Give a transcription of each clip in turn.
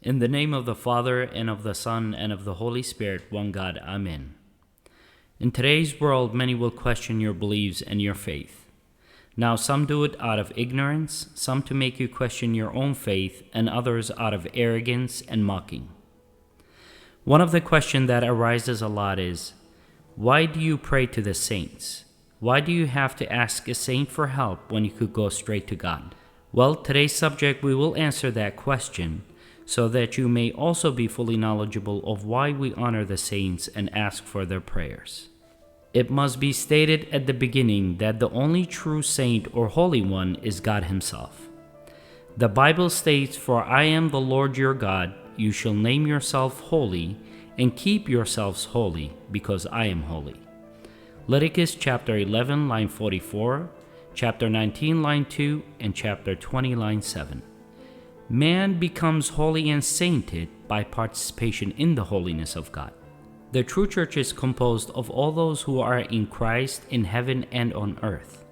In the name of the Father, and of the Son, and of the Holy Spirit, one God. Amen. In today's world, many will question your beliefs and your faith. Now, some do it out of ignorance, some to make you question your own faith, and others out of arrogance and mocking. One of the questions that arises a lot is, why do you pray to the saints? Why do you have to ask a saint for help when you could go straight to God? Well, today's subject, we will answer that question, so that you may also be fully knowledgeable of why we honor the saints and ask for their prayers. It must be stated at the beginning that the only true saint or holy one is God himself. The Bible states, "For I am the Lord your God, you shall name yourself holy, and keep yourselves holy, because I am holy." Leviticus chapter 11, line 44, chapter 19, line 2, and chapter 20, line 7. Man becomes holy and sainted by participation in the holiness of God. The true church is composed of all those who are in Christ in heaven and on earth.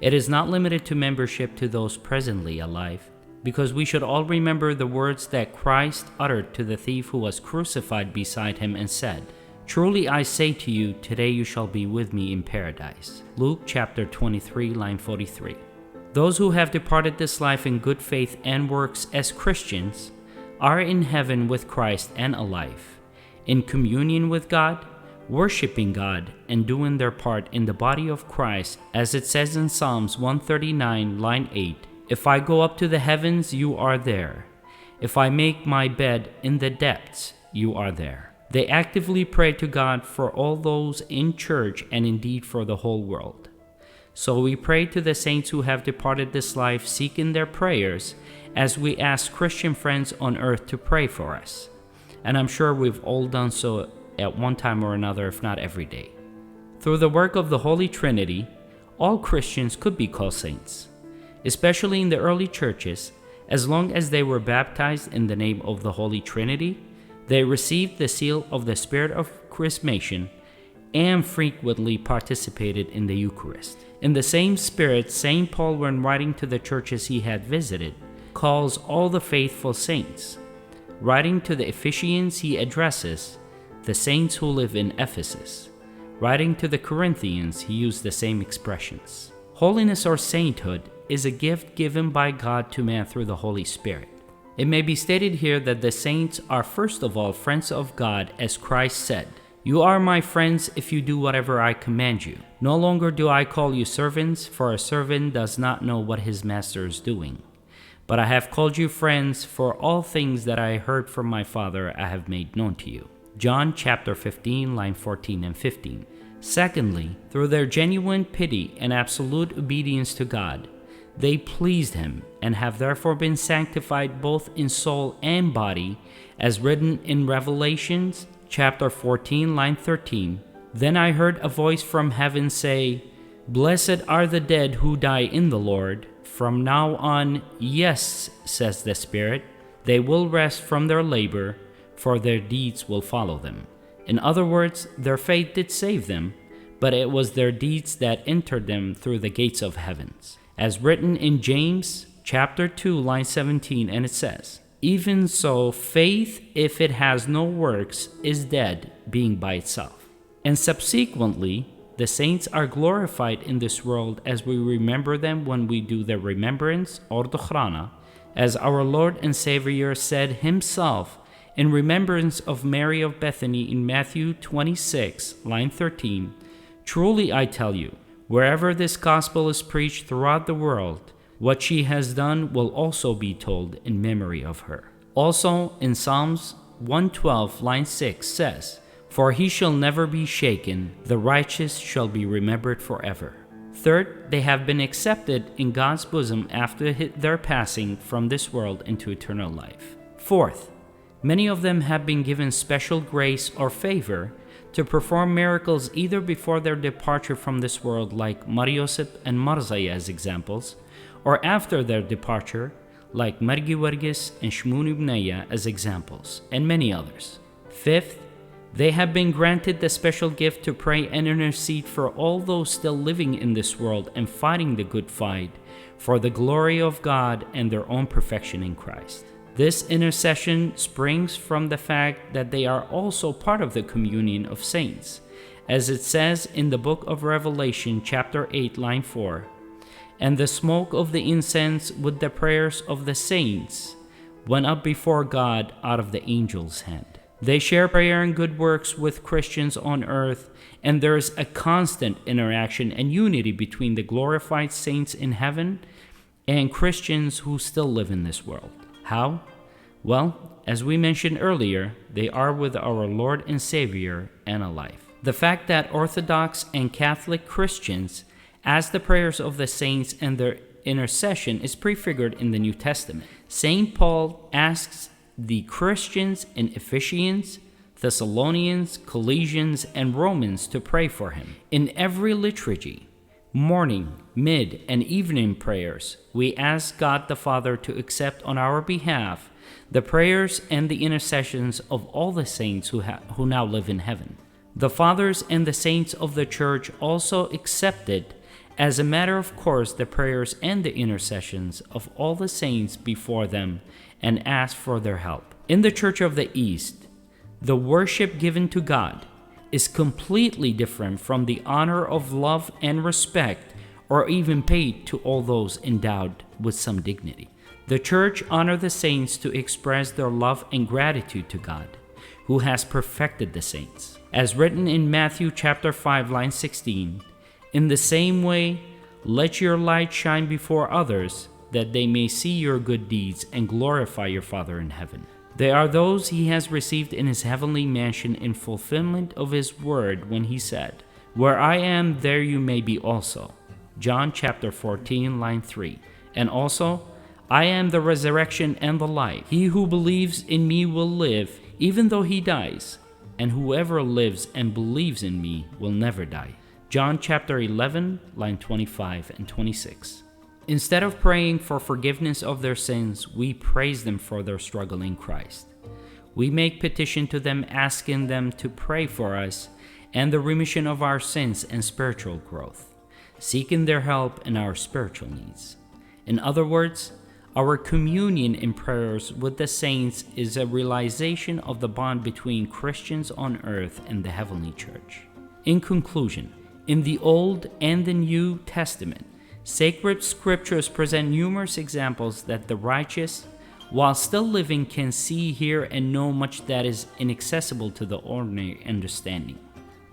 It is not limited to membership to those presently alive, because we should all remember the words that Christ uttered to the thief who was crucified beside him and said, "Truly I say to you, today you shall be with me in paradise." Luke chapter 23, line 43. Those who have departed this life in good faith and works as Christians are in heaven with Christ and alive, in communion with God, worshiping God, and doing their part in the body of Christ, as it says in Psalms 139, line 8, "If I go up to the heavens, you are there. If I make my bed in the depths, you are there." They actively pray to God for all those in church and indeed for the whole world. So we pray to the saints who have departed this life, seeking their prayers, as we ask Christian friends on earth to pray for us. And I'm sure we've all done so at one time or another, if not every day. Through the work of the Holy Trinity, all Christians could be called saints, especially in the early churches. As long as they were baptized in the name of the Holy Trinity, they received the seal of the Spirit of chrismation and frequently participated in the Eucharist. In the same spirit, St. Paul, when writing to the churches he had visited, calls all the faithful saints. Writing to the Ephesians, he addresses the saints who live in Ephesus. Writing to the Corinthians, he used the same expressions. Holiness or sainthood is a gift given by God to man through the Holy Spirit. It may be stated here that the saints are first of all friends of God, as Christ said, "You are my friends if you do whatever I command you. No longer do I call you servants, for a servant does not know what his master is doing. But I have called you friends, for all things that I heard from my Father I have made known to you." John chapter 15, line 14 and 15. Secondly, through their genuine pity and absolute obedience to God, they pleased him and have therefore been sanctified both in soul and body, as written in Revelations chapter 14, line 13. "Then I heard a voice from heaven say, 'Blessed are the dead who die in the Lord. From now on, yes, says the Spirit, they will rest from their labor, for their deeds will follow them.'" In other words, their faith did save them, but it was their deeds that entered them through the gates of heavens. As written in James chapter 2, line 17, and it says, "Even so, faith, if it has no works, is dead, being by itself." And subsequently, the saints are glorified in this world as we remember them when we do the remembrance, or dukhrana, as our Lord and Savior said himself in remembrance of Mary of Bethany in Matthew 26, line 13, "Truly I tell you, wherever this gospel is preached throughout the world, what she has done will also be told in memory of her." Also in Psalms 112, line 6 says, "For he shall never be shaken, the righteous shall be remembered forever." Third, they have been accepted in God's bosom after their passing from this world into eternal life. Fourth, many of them have been given special grace or favor to perform miracles either before their departure from this world, like Mar Yosef and Marzaya as examples, or after their departure, like Margi Wargis and Shmun Ibnaya as examples, and many others. Fifth, they have been granted the special gift to pray and intercede for all those still living in this world and fighting the good fight for the glory of God and their own perfection in Christ. This intercession springs from the fact that they are also part of the communion of saints, as it says in the book of Revelation, chapter 8, line 4, "And the smoke of the incense with the prayers of the saints went up before God out of the angel's hand." They share prayer and good works with Christians on earth, and there is a constant interaction and unity between the glorified saints in heaven and Christians who still live in this world. How? Well, as we mentioned earlier, they are with our Lord and Savior and alive. The fact that Orthodox and Catholic Christians ask the prayers of the saints and their intercession is prefigured in the New Testament. St. Paul asks the Christians in Ephesians, Thessalonians, Colossians, and Romans to pray for him. In every liturgy, morning, mid, and evening prayers, we ask God the Father to accept on our behalf the prayers and the intercessions of all the saints who now live in heaven. The fathers and the saints of the Church also accepted, as a matter of course, the prayers and the intercessions of all the saints before them and asked for their help. In the Church of the East, the worship given to God is completely different from the honor of love and respect, or even paid to all those endowed with some dignity. The Church honors the saints to express their love and gratitude to God, who has perfected the saints. As written in Matthew chapter 5, line 16, "In the same way, let your light shine before others, that they may see your good deeds and glorify your Father in heaven." They are those he has received in his heavenly mansion in fulfillment of his word when he said, "Where I am, there you may be also." John chapter 14, line 3. And also, "I am the resurrection and the life. He who believes in me will live, even though he dies, and whoever lives and believes in me will never die." John chapter 11, line 25 and 26. Instead of praying for forgiveness of their sins, we praise them for their struggle in Christ. We make petition to them, asking them to pray for us and the remission of our sins and spiritual growth, seeking their help in our spiritual needs. In other words, our communion in prayers with the saints is a realization of the bond between Christians on earth and the heavenly Church. In conclusion, in the Old and the New Testament, sacred scriptures present numerous examples that the righteous, while still living, can see, hear, and know much that is inaccessible to the ordinary understanding.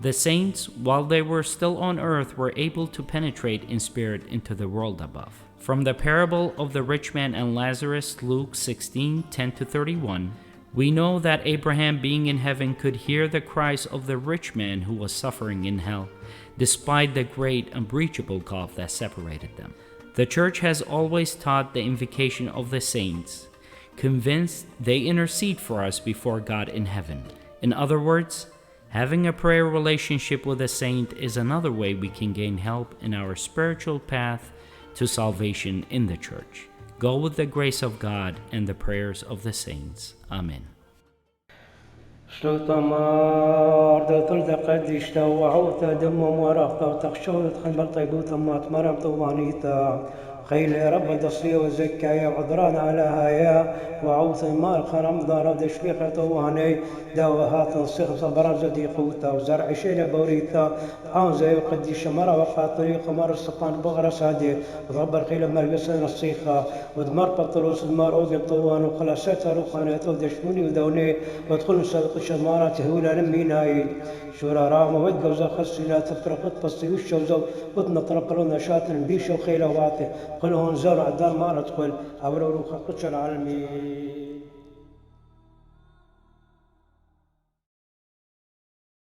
The saints, while they were still on earth, were able to penetrate in spirit into the world above. From the parable of the rich man and Lazarus, Luke 16, 10-31, we know that Abraham, being in heaven, could hear the cries of the rich man who was suffering in hell, despite the great unbreachable gulf that separated them. The Church has always taught the invocation of the saints, convinced they intercede for us before God in heaven. In other words, having a prayer relationship with a saint is another way we can gain help in our spiritual path to salvation in the Church. Go with the grace of God and the prayers of the saints. Amen. شلوطمار دولت قديش توعوتا دمم ورقتا وتخشوت خنبر طيبوتا ما تمرم طوانيتا خيل يا رب دصية وزكايا وعذران على هايا وعوث مال خرم ضارب دشبيخة طواني داوهات نصيخ صبرا زدي قوتا وزرع شيلة بوريتا حانزة وقدي شمرة وخاطري قمر السقان بغرة سادي وضبر خيلة مرقسة نصيخة ودمر بطروس دمار أوذي طوان وخلاصاتها روخانات ودشموني ودوني وادخل صدق الشمارة هولا نميناي شورا رام ودقوزا خسي لا تفرقت بسي وشوزو ودنا طرقلونا شاتن بيشو خيلة واطي قلهن زرع الدار ما ندخل أولو روخا قدش العالمين.